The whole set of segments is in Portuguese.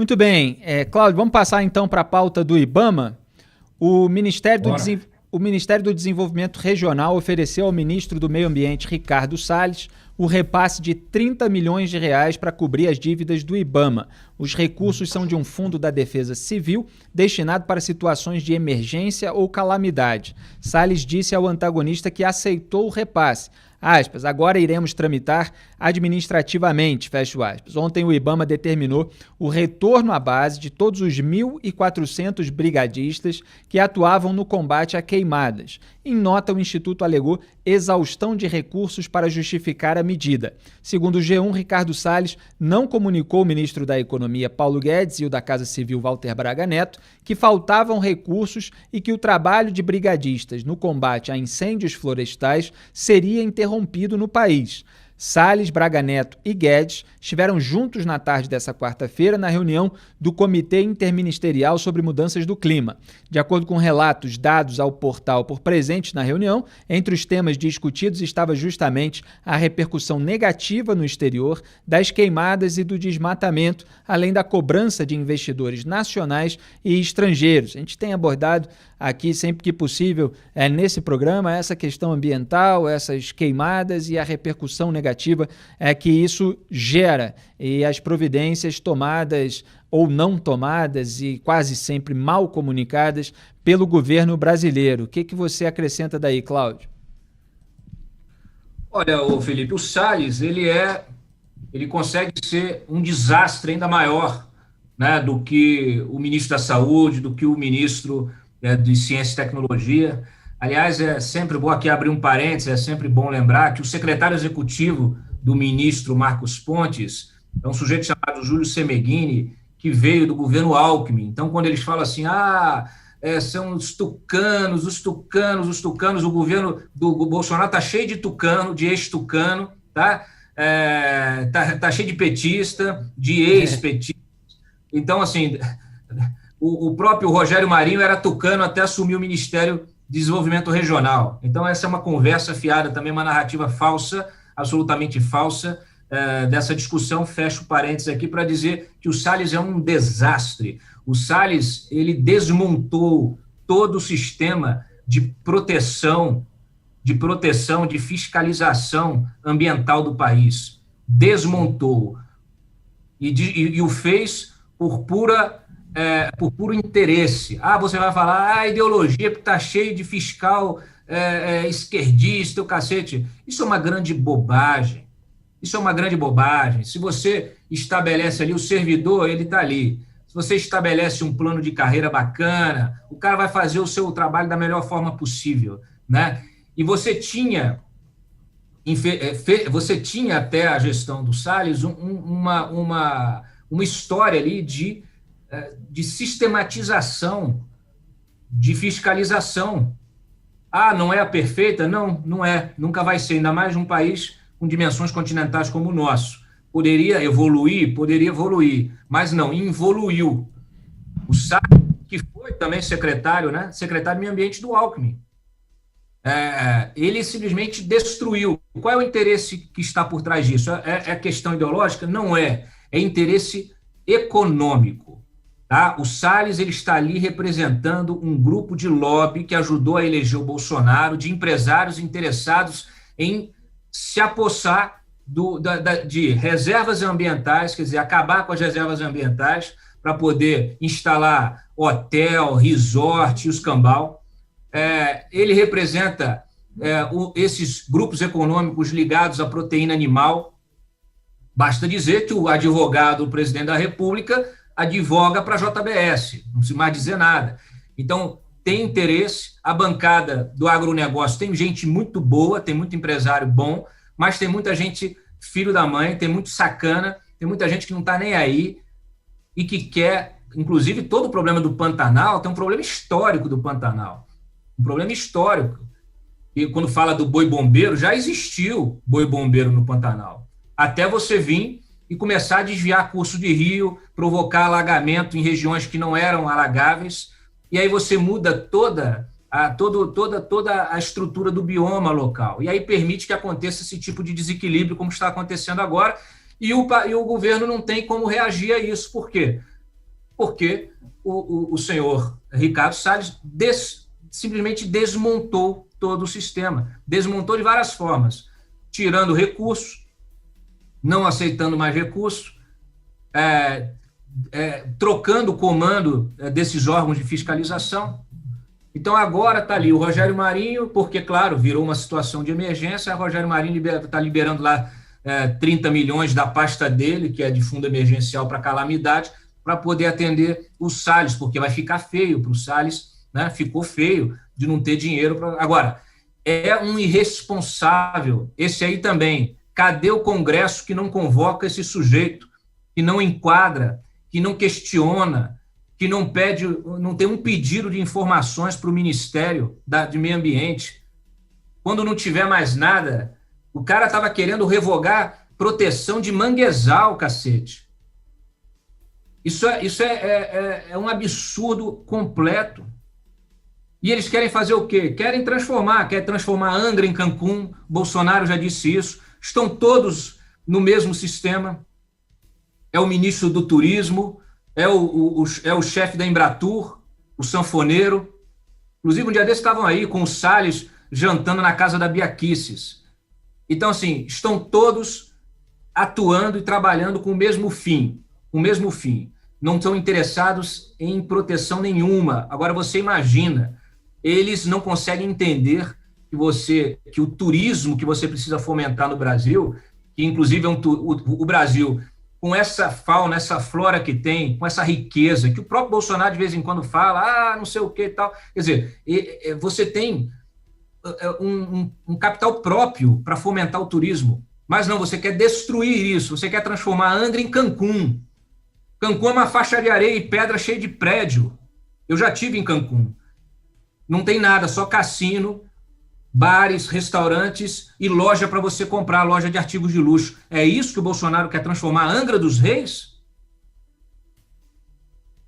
Muito bem. Cláudio, vamos passar então para a pauta do IBAMA. O Ministério do Desenvolvimento Regional ofereceu ao ministro do Meio Ambiente, Ricardo Salles, o repasse de 30 milhões de reais para cobrir as dívidas do IBAMA. Os recursos são de um fundo da Defesa Civil destinado para situações de emergência ou calamidade. Salles disse ao antagonista que aceitou o repasse. Aspas, agora iremos tramitar administrativamente, fecho aspas. Ontem o IBAMA determinou o retorno à base de todos os 1.400 brigadistas que atuavam no combate a queimadas. Em nota, o Instituto alegou exaustão de recursos para justificar a medida. Segundo o G1, Ricardo Salles não comunicou ao ministro da Economia, Paulo Guedes, e o da Casa Civil, Walter Braga Neto, que faltavam recursos e que o trabalho de brigadistas no combate a incêndios florestais seria interrompido no país. Salles, Braga Neto e Guedes estiveram juntos na tarde dessa quarta-feira na reunião do Comitê Interministerial sobre Mudanças do Clima. De acordo com relatos dados ao portal por presentes na reunião, entre os temas discutidos estava justamente a repercussão negativa no exterior das queimadas e do desmatamento, além da cobrança de investidores nacionais e estrangeiros. A gente tem abordado aqui, sempre que possível, nesse programa, essa questão ambiental, essas queimadas e a repercussão negativa que isso gera e as providências tomadas ou não tomadas e quase sempre mal comunicadas pelo governo brasileiro. O que você acrescenta daí, Cláudio? Olha, Felipe, o Salles, ele consegue ser um desastre ainda maior, né, do que o ministro da Saúde, do que o ministro de Ciência e Tecnologia. Aliás, é sempre bom aqui abrir um parênteses, é sempre bom lembrar que o secretário executivo do ministro Marcos Pontes é um sujeito chamado Júlio Semeghini, que veio do governo Alckmin. Então, quando eles falam assim, são os tucanos, o governo do Bolsonaro está cheio de tucano, de ex-tucano, tá? Tá cheio de petista, de ex-petista. Então, assim, o próprio Rogério Marinho era tucano até assumir o Ministério Desenvolvimento Regional. Então, essa é uma conversa fiada, também uma narrativa falsa, absolutamente falsa, dessa discussão. Fecho parênteses aqui para dizer que o Salles é um desastre. O Salles, ele desmontou todo o sistema de proteção, de fiscalização ambiental do país. Desmontou. E o fez por puro interesse. Você vai falar, ideologia, porque está cheio de fiscal esquerdista, o cacete. Isso é uma grande bobagem. Se você estabelece ali, o servidor, ele está ali. Se você estabelece um plano de carreira bacana, o cara vai fazer o seu trabalho da melhor forma possível, né? E você tinha até a gestão do Salles uma história ali de sistematização, de fiscalização. Não é a perfeita? Não é. Nunca vai ser, ainda mais num país com dimensões continentais como o nosso. Poderia evoluir, mas não, involuiu. O Salles, que foi também secretário, né? Secretário de Meio Ambiente do Alckmin, ele simplesmente destruiu. Qual é o interesse que está por trás disso? É questão ideológica? Não é. É interesse econômico. Tá? O Salles, ele está ali representando um grupo de lobby que ajudou a eleger o Bolsonaro, de empresários interessados em se apossar de reservas ambientais, quer dizer, acabar com as reservas ambientais para poder instalar hotel, resort e os cambal. Ele representa esses grupos econômicos ligados à proteína animal. Basta dizer que o advogado, o presidente da República, advoga para a JBS, não precisa mais dizer nada. Então, tem interesse, a bancada do agronegócio tem gente muito boa, tem muito empresário bom, mas tem muita gente filho da mãe, tem muito sacana, tem muita gente que não está nem aí e que quer, inclusive, todo o problema do Pantanal, tem um problema histórico do Pantanal, um problema histórico. E quando fala do boi-bombeiro, já existiu boi-bombeiro no Pantanal, até você vir e começar a desviar curso de rio, provocar alagamento em regiões que não eram alagáveis, e aí você muda toda a estrutura do bioma local, e aí permite que aconteça esse tipo de desequilíbrio, como está acontecendo agora, e o governo não tem como reagir a isso. Por quê? porque o senhor Ricardo Salles simplesmente desmontou todo o sistema, desmontou de várias formas, tirando recursos, não aceitando mais recursos, trocando o comando desses órgãos de fiscalização. Então agora está ali o Rogério Marinho, porque, claro, virou uma situação de emergência, o Rogério Marinho está liberando lá 30 milhões da pasta dele, que é de fundo emergencial para calamidade, para poder atender o Salles, porque vai ficar feio para o Salles, né? Ficou feio de não ter dinheiro. Agora, é um irresponsável, esse aí também. Cadê o Congresso que não convoca esse sujeito, que não enquadra, que não questiona, que não pede, não tem um pedido de informações para o Ministério de Meio Ambiente? Quando não tiver mais nada, o cara estava querendo revogar proteção de manguezal, cacete. Isso é um absurdo completo. E eles querem fazer o quê? Querem transformar Angra em Cancún. Bolsonaro já disse isso. Estão todos no mesmo sistema. É o ministro do Turismo, é o chefe da Embratur, o sanfoneiro. Inclusive, um dia desses estavam aí com o Salles jantando na casa da Bia Kicis. Então, assim, estão todos atuando e trabalhando com o mesmo fim. Não estão interessados em proteção nenhuma. Agora, você imagina, eles não conseguem entender que o turismo que você precisa fomentar no Brasil, que inclusive o Brasil, com essa fauna, essa flora que tem, com essa riqueza, que o próprio Bolsonaro de vez em quando fala, não sei o que e tal. Quer dizer, você tem um capital próprio para fomentar o turismo, mas não, você quer destruir isso, você quer transformar Angra em Cancún. Cancún é uma faixa de areia e pedra cheia de prédio. Eu já estive em Cancún. Não tem nada, só cassino, bares, restaurantes e loja para você comprar, loja de artigos de luxo. É isso que o Bolsonaro quer transformar a Angra dos Reis?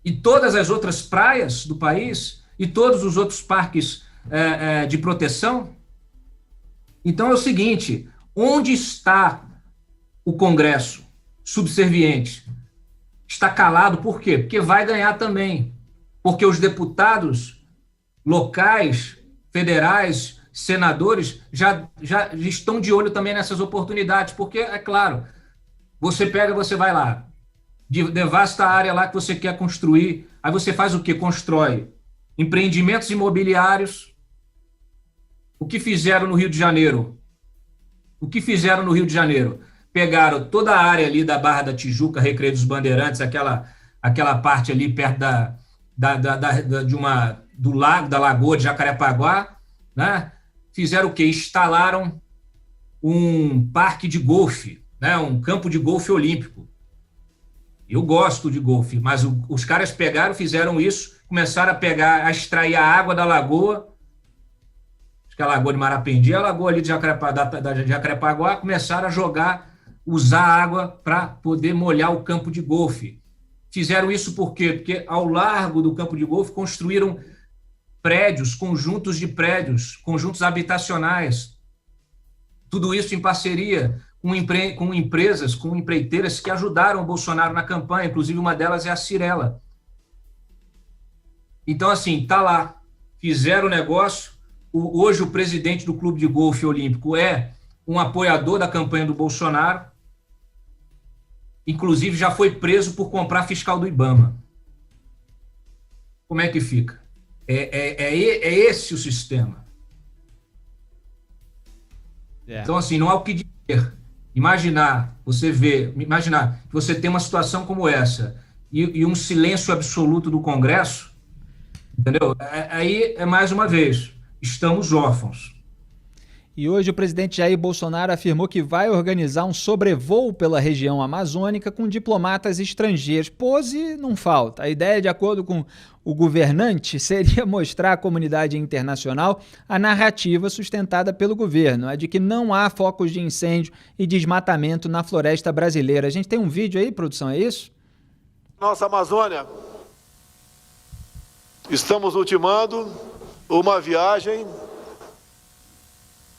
E todas as outras praias do país? E todos os outros parques de proteção? Então é o seguinte, onde está o Congresso subserviente? Está calado, por quê? Porque vai ganhar também. Porque os deputados locais, federais, senadores já estão de olho também nessas oportunidades, porque, é claro, você vai lá, devasta a área lá que você quer construir, aí você faz o quê? Constrói empreendimentos imobiliários. O que fizeram no Rio de Janeiro? Pegaram toda a área ali da Barra da Tijuca, Recreio dos Bandeirantes, aquela parte ali perto do lago, da Lagoa de Jacarepaguá, né? Fizeram o quê? Instalaram um parque de golfe, né? Um campo de golfe olímpico. Eu gosto de golfe, mas os caras fizeram isso, começaram a extrair a água da lagoa, acho que é a Lagoa de Marapendi, a lagoa ali de Jacarepaguá, começaram a usar a água para poder molhar o campo de golfe. Fizeram isso por quê? Porque ao largo do campo de golfe construíram conjuntos de prédios, conjuntos habitacionais. Tudo isso em parceria com empresas, com empreiteiras que ajudaram o Bolsonaro na campanha, inclusive uma delas é a Cirela. Então, assim, tá lá, fizeram o negócio. Hoje o presidente do Clube de Golfe Olímpico é um apoiador da campanha do Bolsonaro, inclusive já foi preso por comprar fiscal do IBAMA. Como é que fica? É esse o sistema. Então, assim, não há o que dizer. Imaginar que você tem uma situação como essa e um silêncio absoluto do Congresso, entendeu? Aí, mais uma vez, estamos órfãos. E hoje o presidente Jair Bolsonaro afirmou que vai organizar um sobrevoo pela região amazônica com diplomatas estrangeiros. Pose não falta. A ideia, de acordo com o governante, seria mostrar à comunidade internacional a narrativa sustentada pelo governo, a de que não há focos de incêndio e desmatamento na floresta brasileira. A gente tem um vídeo aí, produção, é isso? Nossa Amazônia, estamos ultimando uma viagem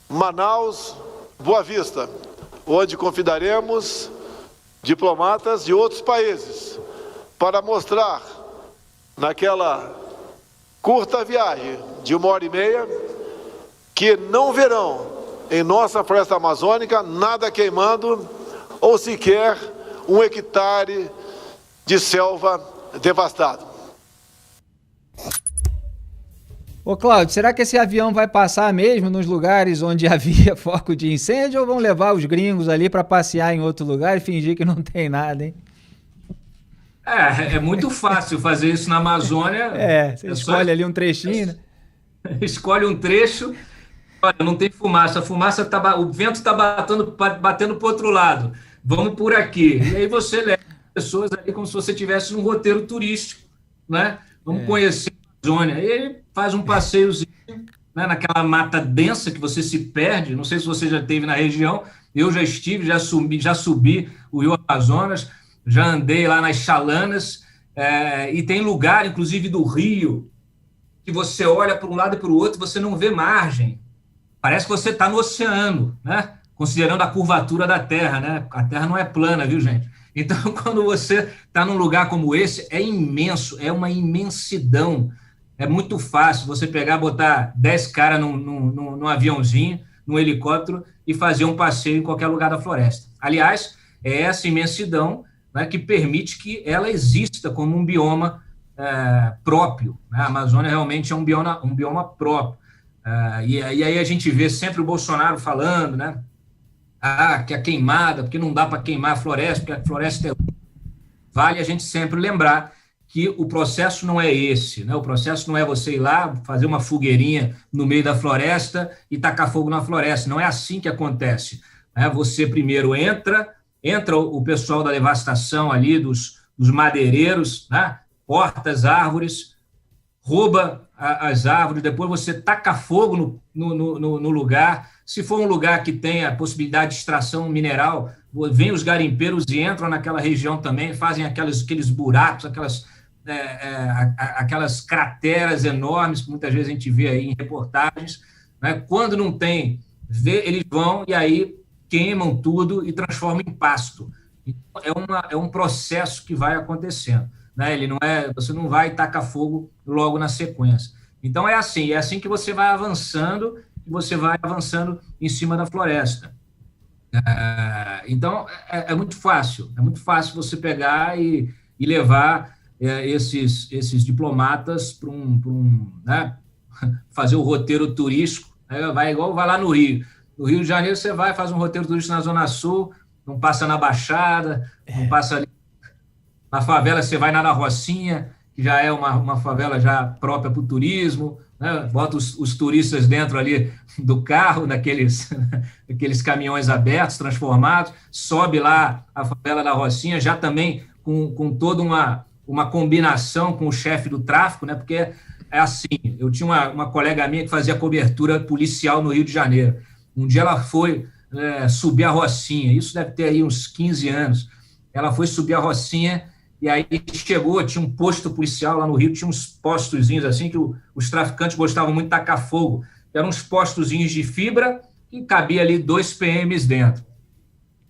Manaus, Boa Vista, onde convidaremos diplomatas de outros países para mostrar naquela curta viagem de 1h30, que não verão em nossa floresta amazônica nada queimando ou sequer 1 hectare de selva devastado. Ô, Cláudio, será que esse avião vai passar mesmo nos lugares onde havia foco de incêndio ou vão levar os gringos ali para passear em outro lugar e fingir que não tem nada, hein? É muito fácil fazer isso na Amazônia. Você escolhe ali um trechinho, né? Escolhe um trecho, olha, não tem fumaça, o vento está batendo para o outro lado, vamos por aqui. E aí você leva pessoas ali como se você tivesse um roteiro turístico, né? Vamos conhecer a Amazônia. E ele faz um passeiozinho, né, naquela mata densa que você se perde. Não sei se você já esteve na região, eu já estive, já subi o Rio Amazonas, já andei lá nas chalanas, e tem lugar, inclusive do rio, que você olha para um lado e para o outro, você não vê margem. Parece que você está no oceano, né? Considerando a curvatura da Terra, né? A Terra não é plana, viu, gente? Então, quando você está num lugar como esse, é imenso, é uma imensidão. É muito fácil você pegar, botar 10 caras num aviãozinho, num helicóptero e fazer um passeio em qualquer lugar da floresta. Aliás, é essa imensidão, né, que permite que ela exista como um bioma próprio, né? A Amazônia realmente é um bioma próprio. E aí a gente vê sempre o Bolsonaro falando, né? Que a queimada, porque não dá para queimar a floresta, porque a floresta é... Vale a gente sempre lembrar que o processo não é esse, né? O processo não é você ir lá, fazer uma fogueirinha no meio da floresta e tacar fogo na floresta. Não é assim que acontece, né? Você primeiro entra o pessoal da devastação ali, dos madeireiros, né? Corta as árvores, rouba as árvores, depois você taca fogo no lugar. Se for um lugar que tem a possibilidade de extração mineral, vem os garimpeiros e entram naquela região também, fazem aqueles buracos, aquelas crateras enormes que muitas vezes a gente vê aí em reportagens, né? Quando não tem, eles vão e aí queimam tudo e transformam em pasto. Então, é um processo que vai acontecendo, né? Você não vai tacar fogo logo na sequência. Então é assim que você vai avançando, em cima da floresta. Então é muito fácil você pegar e levar esses diplomatas para né, fazer o roteiro turístico, né? Vai lá no Rio. No Rio de Janeiro você faz um roteiro turístico na Zona Sul, não passa na Baixada, não passa ali na favela, você vai na Rocinha, que já é uma favela já própria para o turismo, né? Bota os turistas dentro ali do carro, daqueles caminhões abertos, transformados, sobe lá a favela da Rocinha, já também com toda uma combinação com o chefe do tráfico, né? Porque é assim, eu tinha uma colega minha que fazia cobertura policial no Rio de Janeiro. Um dia ela foi subir a Rocinha, isso deve ter aí uns 15 anos, ela foi subir a Rocinha e aí chegou, tinha um posto policial lá no Rio, tinha uns postozinhos assim que os traficantes gostavam muito de tacar fogo, eram uns postozinhos de fibra e cabia ali 2 PMs dentro.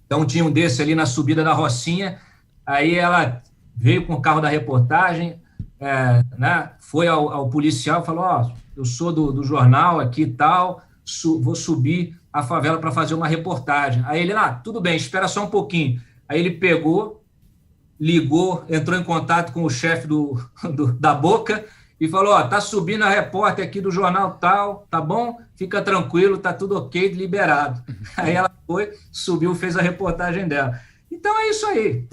Então tinha um desse ali na subida da Rocinha, aí ela veio com o carro da reportagem, né, foi ao policial e falou, eu sou do jornal aqui e tal, vou subir a favela para fazer uma reportagem. Aí ele, tudo bem, espera só um pouquinho. Aí ele pegou, ligou, entrou em contato com o chefe da Boca e falou, tá subindo a repórter aqui do jornal tal, tá bom? Fica tranquilo, tá tudo ok, liberado. Aí ela foi, subiu, fez a reportagem dela. Então é isso aí.